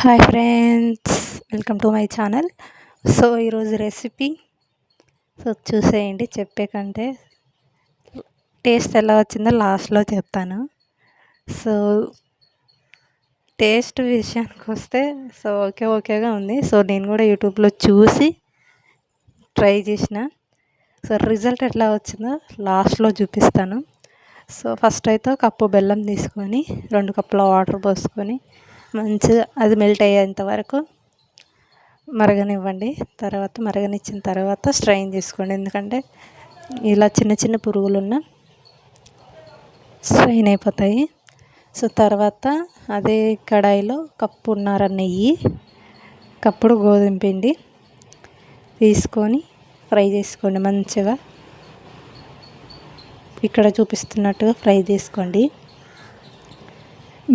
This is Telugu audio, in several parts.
Hi friends, welcome to my channel. So ఈరోజు రెసిపీ చూసేయండి. చెప్పే కంటే టేస్ట్ ఎలా వచ్చిందో లాస్ట్లో చెప్తాను. సో టేస్ట్ విషయానికి వస్తే ఓకేగా ఉంది. సో నేను కూడా యూట్యూబ్లో చూసి ట్రై చేసిన. సో రిజల్ట్ ఎట్లా వచ్చిందో లాస్ట్లో చూపిస్తాను. సో ఫస్ట్ అయితే కప్పు బెల్లం తీసుకొని 2 కప్పుల వాటర్ పోసుకొని మంచిగా అది మెల్ట్ అయ్యేంత వరకు మరగనివ్వండి. మరగనిచ్చిన తర్వాత స్ట్రైన్ చేసుకోండి. ఎందుకంటే ఇలా చిన్న చిన్న పురుగులున్న స్ట్రైన్ అయిపోతాయి. సో తర్వాత అదే కడాయిలో కప్పున్నర నెయ్యి, కప్పుడు గోధుమ పిండి తీసుకొని ఫ్రై చేసుకోండి. మంచిగా ఇక్కడ చూపిస్తున్నట్టుగా ఫ్రై చేసుకోండి.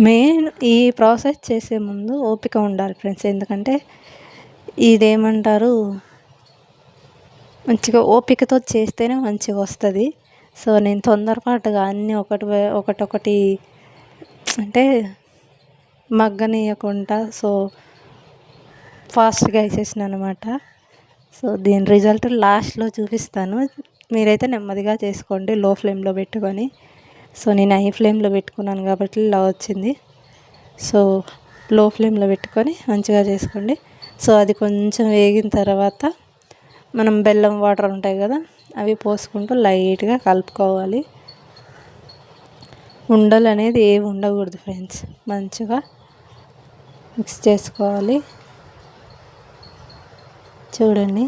మెయిన్ ఈ ప్రాసెస్ చేసే ముందు ఓపిక ఉండాలి ఫ్రెండ్స్. ఎందుకంటే ఇదేమంటారు, మంచిగా ఓపికతో చేస్తేనే మంచిగా వస్తుంది. సో నేను తొందరపాటుగా అన్నీ ఒకటొకటి అంటే మగ్గనీయకుండా సో ఫాస్ట్గా వేసేసిన అనమాట. సో దీని రిజల్ట్ లాస్ట్లో చూపిస్తాను. మీరైతే నెమ్మదిగా చేసుకోండి, లో ఫ్లేమ్లో పెట్టుకొని. సో నేను హై ఫ్లేమ్లో పెట్టుకున్నాను కాబట్టి ఇలా వచ్చింది. సో లో ఫ్లేమ్లో పెట్టుకొని మంచిగా చేసుకోండి. సో అది కొంచెం వేగిన తర్వాత మనం బెల్లం వాటర్ ఉంటాయి కదా, అవి పోసుకుంటూ లైట్గా కలుపుకోవాలి. ఉండలు అనేది ఏమి ఉండకూడదు ఫ్రెండ్స్. మంచిగా మిక్స్ చేసుకోవాలి. చూడండి,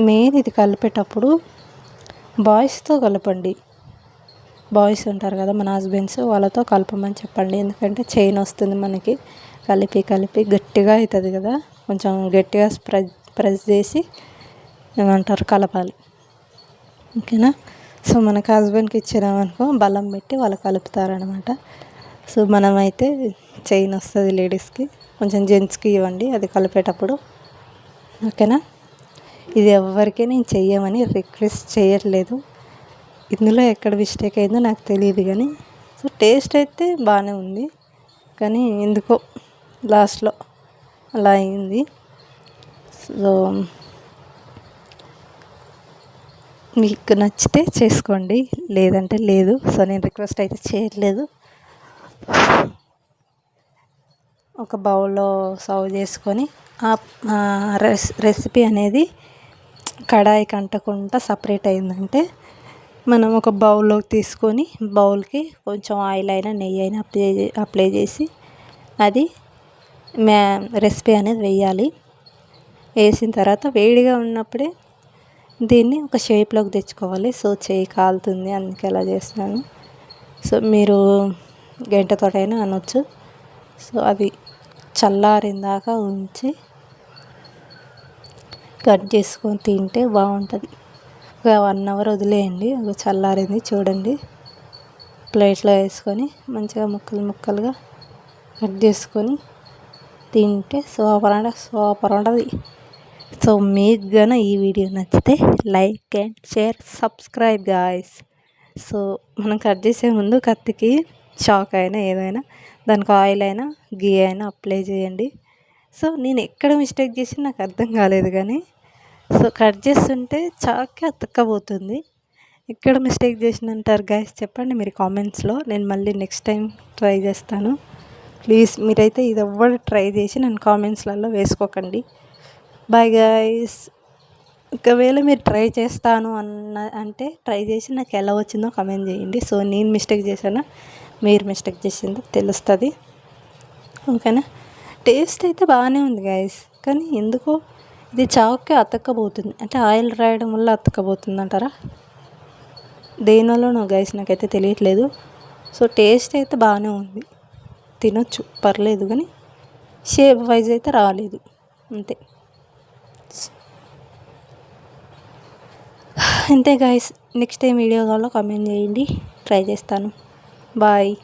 మెయిన్ ఇది కలిపేటప్పుడు బాయ్స్తో కలపండి. బాయ్స్ ఉంటారు కదా మన హస్బెండ్స్, వాళ్ళతో కలపమని చెప్పండి. ఎందుకంటే చైన్ వస్తుంది మనకి. కలిపి గట్టిగా అవుతుంది కదా, కొంచెం గట్టిగా ప్రెస్ చేసి ఏమంటారు కలపాలి. ఓకేనా? సో మనకి హస్బెండ్కి ఇచ్చినామనుకో బలం పెట్టి వాళ్ళు కలుపుతారనమాట. సో మనమైతే చైన్ వస్తుంది లేడీస్కి, కొంచెం జెంట్స్కి ఇవ్వండి అది కలిపేటప్పుడు. ఓకేనా? ఇది ఎవరికి నేను చెయ్యమని రిక్వెస్ట్ చేయట్లేదు. ఇందులో ఎక్కడ మిస్టేక్ అయిందో నాకు తెలియదు కానీ సో టేస్ట్ అయితే బాగానే ఉంది. కానీ ఎందుకో లాస్ట్లో అలా అయింది. సో మీకు నచ్చితే చేసుకోండి, లేదంటే లేదు. సో నేను రిక్వెస్ట్ అయితే చేయట్లేదు. ఒక బౌల్లో సర్వ్ చేసుకొని రెసిపీ అనేది కడాయికి అంటకుండా సపరేట్ అయిందంటే మనం ఒక బౌల్లోకి తీసుకొని బౌల్కి కొంచెం ఆయిల్ అయినా నెయ్యి అయినా అప్లై చేసి అది రెసిపీ అనేది వేయాలి. వేసిన తర్వాత వేడిగా ఉన్నప్పుడే దీన్ని ఒక షేప్లోకి తెచ్చుకోవాలి. సో చేయి కాలుతుంది, అందుకే అలా చేస్తున్నాను. సో మీరు గంటతోటైనా అనొచ్చు. సో అది చల్లారిందాక ఉంచి కట్ చేసుకొని తింటే బాగుంటుంది. ఒక 1 అవర్ వదిలేయండి. అది చల్లారింది చూడండి. ప్లేట్లో వేసుకొని మంచిగా ముక్కలుగా కట్ చేసుకొని తింటే సూపర్ ఉంటుంది. సో మీకు గన ఈ వీడియో నచ్చితే like and share, subscribe guys. So మనం కట్ చేసే ముందు కత్తికి చాక్ అయినా ఏదైనా దానికి ఆయిల్ అయినా గీ అయినా అప్లై చేయండి. సో నేను ఎక్కడ మిస్టేక్ చేసి నాకు అర్థం కాలేదు కానీ సో కట్ చేస్తుంటే చాక్కి అతుక్కపోతుంది. ఎక్కడ మిస్టేక్ చేసినంటారు గాయస్, చెప్పండి మీరు కామెంట్స్లో. నేను మళ్ళీ నెక్స్ట్ టైం ట్రై చేస్తాను. ప్లీజ్ మీరైతే ఇది ఎవ్వరు ట్రై చేసి నన్ను కామెంట్స్లలో వేసుకోకండి. Bye guys. ఒకవేళ మీరు ట్రై చేస్తాను అంటే ట్రై చేసి నాకు ఎలా వచ్చిందో కామెంట్ చేయండి. సో నేను మిస్టేక్ చేశానా మీరు మిస్టేక్ చేసిందో తెలుస్తుంది. ఓకేనా? టేస్ట్ అయితే బాగానే ఉంది గాయస్, కానీ ఎందుకో ఇది చావుకి అతక్కపోతుంది. అంటే ఆయిల్ రాయడం వల్ల అతక్కపోతుంది అంటారా, దేనివల్లనో గైస్ నాకైతే తెలియట్లేదు. సో టేస్ట్ అయితే బాగానే ఉంది, తినొచ్చు పర్లేదు, కానీ షేప్ వైజ్ అయితే రాలేదు అంతే. అంతే గైస్. నెక్స్ట్ టైం వీడియో కావాలో కామెంట్ చేయండి, ట్రై చేస్తాను. బాయ్.